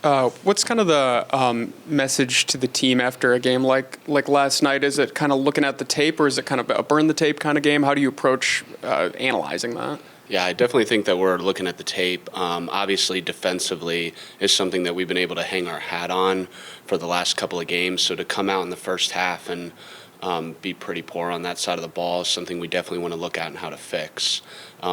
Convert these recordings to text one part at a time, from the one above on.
What's kind of the message to the team after a game like last night? Is it kind of looking at the tape, or is it kind of a burn the tape kind of game? How do you approach analyzing that? Yeah, I definitely think that we're looking at the tape. Obviously, defensively is something that we've been able to hang our hat on for the last couple of games. So to come out in the first half and be pretty poor on that side of the ball is something we definitely want to look at and how to fix.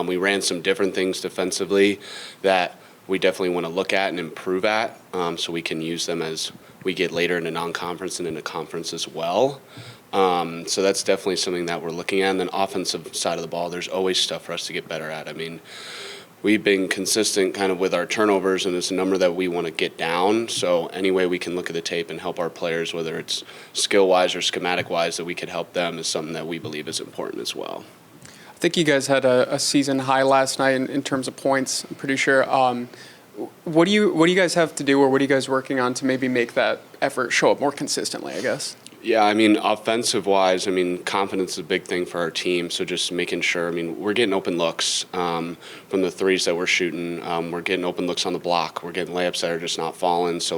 We ran some different things defensively that we definitely want to look at and improve at, so we can use them as we get later into non-conference and into conference as well. So that's definitely something that we're looking at. And then offensive side of the ball, there's always stuff for us to get better at. I mean, we've been consistent kind of with our turnovers, and it's a number that we want to get down. So any way we can look at the tape and help our players, whether it's skill-wise or schematic-wise, that we could help them is something that we believe is important as well. I think you guys had a season high last night in terms of points, I'm pretty sure. What do you guys have to do, or what are you guys working on to maybe make that effort show up more consistently, I guess? Yeah, I mean, offensive-wise, I mean, confidence is a big thing for our team. So just making sure, I mean, we're getting open looks from the threes that we're shooting. We're getting open looks on the block. We're getting layups that are just not falling. So,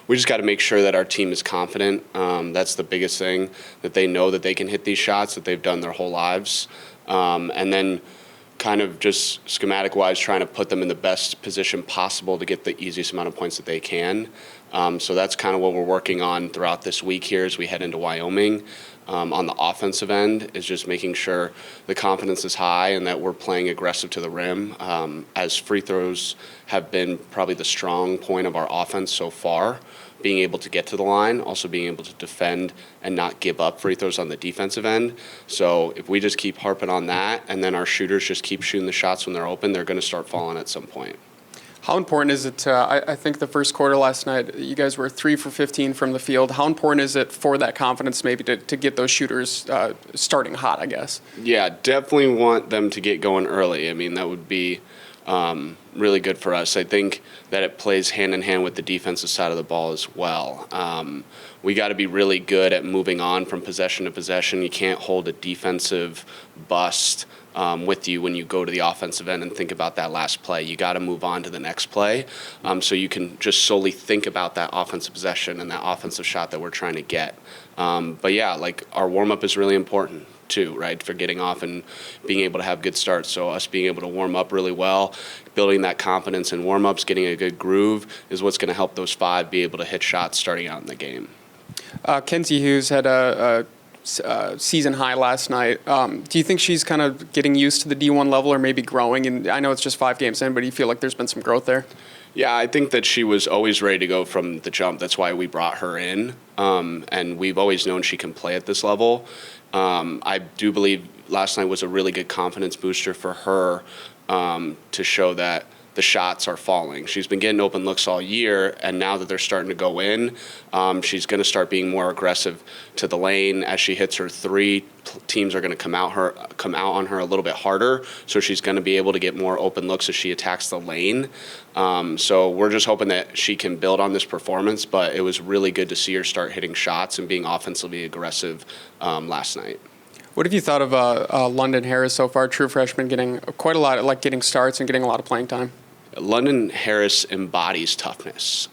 we just got to make sure that our team is confident. That's the biggest thing, that they know that they can hit these shots that they've done their whole lives. And then kind of just schematic-wise trying to put them in the best position possible to get the easiest amount of points that they can. So that's kind of what we're working on throughout this week here as we head into Wyoming. On the offensive end is just making sure the confidence is high and that we're playing aggressive to the rim, as free throws have been probably the strong point of our offense so far. Being able to get to the line, also being able to defend and not give up free throws on the defensive end. So if we just keep harping on that and then our shooters just keep shooting the shots when they're open, they're going to start falling at some point. How important is it I think the first quarter last night, you guys were 3 for 15 from the field. How important is it for that confidence maybe to get those shooters starting hot, I guess? Yeah, definitely want them to get going early. I mean, that would be really good for us. I think that it plays hand in hand with the defensive side of the ball as well. We got to be really good at moving on from possession to possession. You can't hold a defensive bust with you when you go to the offensive end and think about that last play. You got to move on to the next play, so you can just solely think about that offensive possession and that offensive shot that we're trying to get. But yeah, our warm-up is really important too, right, for getting off and being able to have good starts. So us being able to warm up really well, building that confidence in warm-ups, getting a good groove is what's going to help those five be able to hit shots starting out in the game. Kenzie Hughes had a season high last night. Do you think she's kind of getting used to the D1 level or maybe growing? And I know it's just 5 games in, but do you feel like there's been some growth there? Yeah, I think that she was always ready to go from the jump. That's why we brought her in. And we've always known she can play at this level. I do believe last night was a really good confidence booster for her to show that the shots are falling. She's been getting open looks all year, and now that they're starting to go in, she's going to start being more aggressive to the lane. As she hits her three, teams are going to come out on her a little bit harder, so she's going to be able to get more open looks as she attacks the lane. So we're just hoping that she can build on this performance, but it was really good to see her start hitting shots and being offensively aggressive last night. What have you thought of London Harris so far, true freshman, getting quite a lot, getting starts and getting a lot of playing time? London Harris embodies toughness.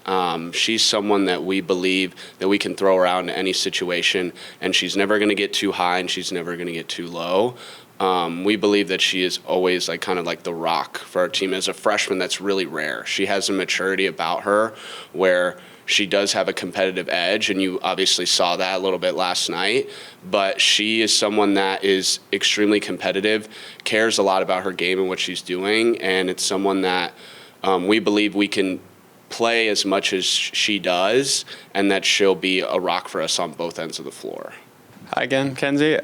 She's someone that we believe that we can throw around in any situation, and she's never going to get too high and she's never going to get too low. We believe that she is always kind of like the rock for our team. As a freshman, that's really rare. She has a maturity about her where she does have a competitive edge, and you obviously saw that a little bit last night. But she is someone that is extremely competitive, cares a lot about her game and what she's doing, and it's someone that we believe we can play as much as she does, and that she'll be a rock for us on both ends of the floor. Hi again, Kenzie.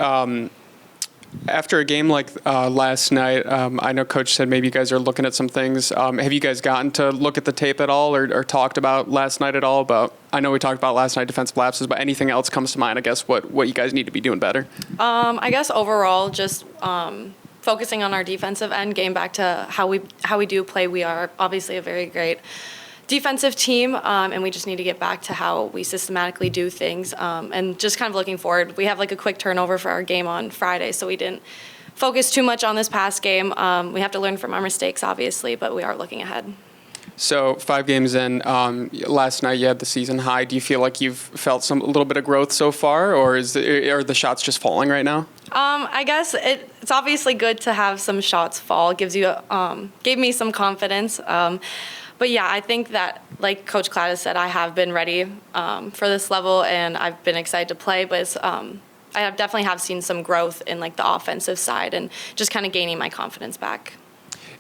After a game like last night, I know Coach said maybe you guys are looking at some things. Have you guys gotten to look at the tape at all or talked about last night at all? I know we talked about last night defensive lapses, but anything else comes to mind, I guess, what you guys need to be doing better? I guess overall just focusing on our defensive end, getting back to how we do play. We are obviously a very great defensive team, and we just need to get back to how we systematically do things, and just kind of looking forward. We have a quick turnover for our game on Friday, so we didn't focus too much on this past game. We have to learn from our mistakes, obviously, but we are looking ahead. So 5 games in, last night you had the season high. Do you feel like you've felt a little bit of growth so far, or are the shots just falling right now? I guess it's obviously good to have some shots fall. It gave me some confidence. But yeah, I think that, like Coach Kaldis said, I have been ready for this level, and I've been excited to play. But I have definitely seen some growth in like the offensive side and just kind of gaining my confidence back.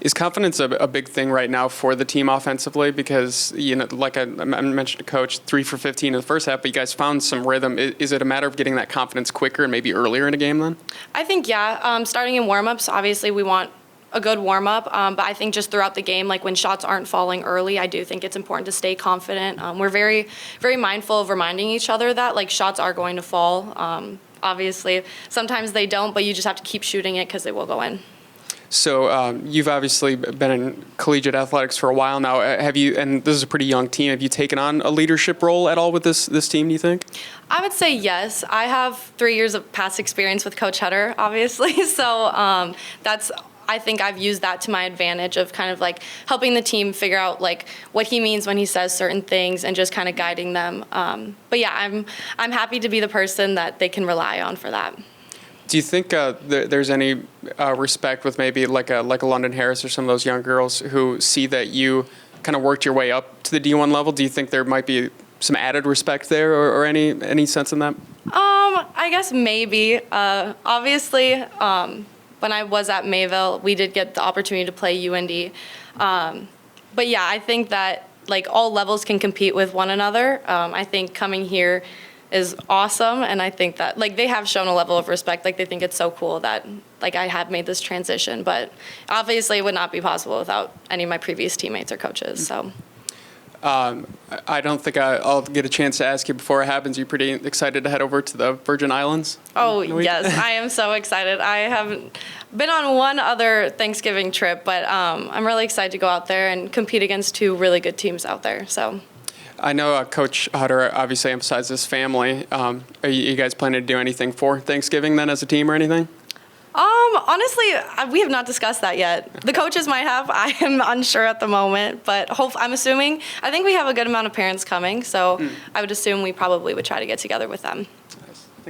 Is confidence a big thing right now for the team offensively? Because, like I mentioned to Coach, 3 for 15 in the first half, but you guys found some rhythm. Is it a matter of getting that confidence quicker and maybe earlier in a game then? I think, yeah. Starting in warm-ups, obviously we want a good warm-up, but I think just throughout the game, like when shots aren't falling early, I do think it's important to stay confident. We're very, very mindful of reminding each other that like shots are going to fall. Obviously, sometimes they don't, but you just have to keep shooting it because they will go in. So you've obviously been in collegiate athletics for a while now. Have you, and this is a pretty young team, have you taken on a leadership role at all with this team, do you think? I would say yes. I have 3 years of past experience with Coach Hutter, obviously. So I think I've used that to my advantage of kind of like helping the team figure out like what he means when he says certain things and just kind of guiding them. But yeah, I'm happy to be the person that they can rely on for that. Do you think there's any respect with maybe like a London Harris or some of those young girls who see that you kind of worked your way up to the D1 level? Do you think there might be some added respect there or any sense in that? I guess maybe. Obviously, when I was at Mayville, we did get the opportunity to play UND. But yeah, I think that like all levels can compete with one another. I think coming here is awesome, and I think that like they have shown a level of respect. Like they think it's so cool that like I have made this transition, but obviously it would not be possible without any of my previous teammates or coaches. So I don't think I'll get a chance to ask you before it happens. You're pretty excited to head over to the Virgin Islands? Oh yes, I am so excited. I haven't been on one other Thanksgiving trip, but I'm really excited to go out there and compete against 2 really good teams out there. So. I know Coach Hutter obviously emphasizes family. Are you guys planning to do anything for Thanksgiving then as a team or anything? Honestly, we have not discussed that yet. The coaches might have. I am unsure at the moment, but I think we have a good amount of parents coming, so I would assume we probably would try to get together with them.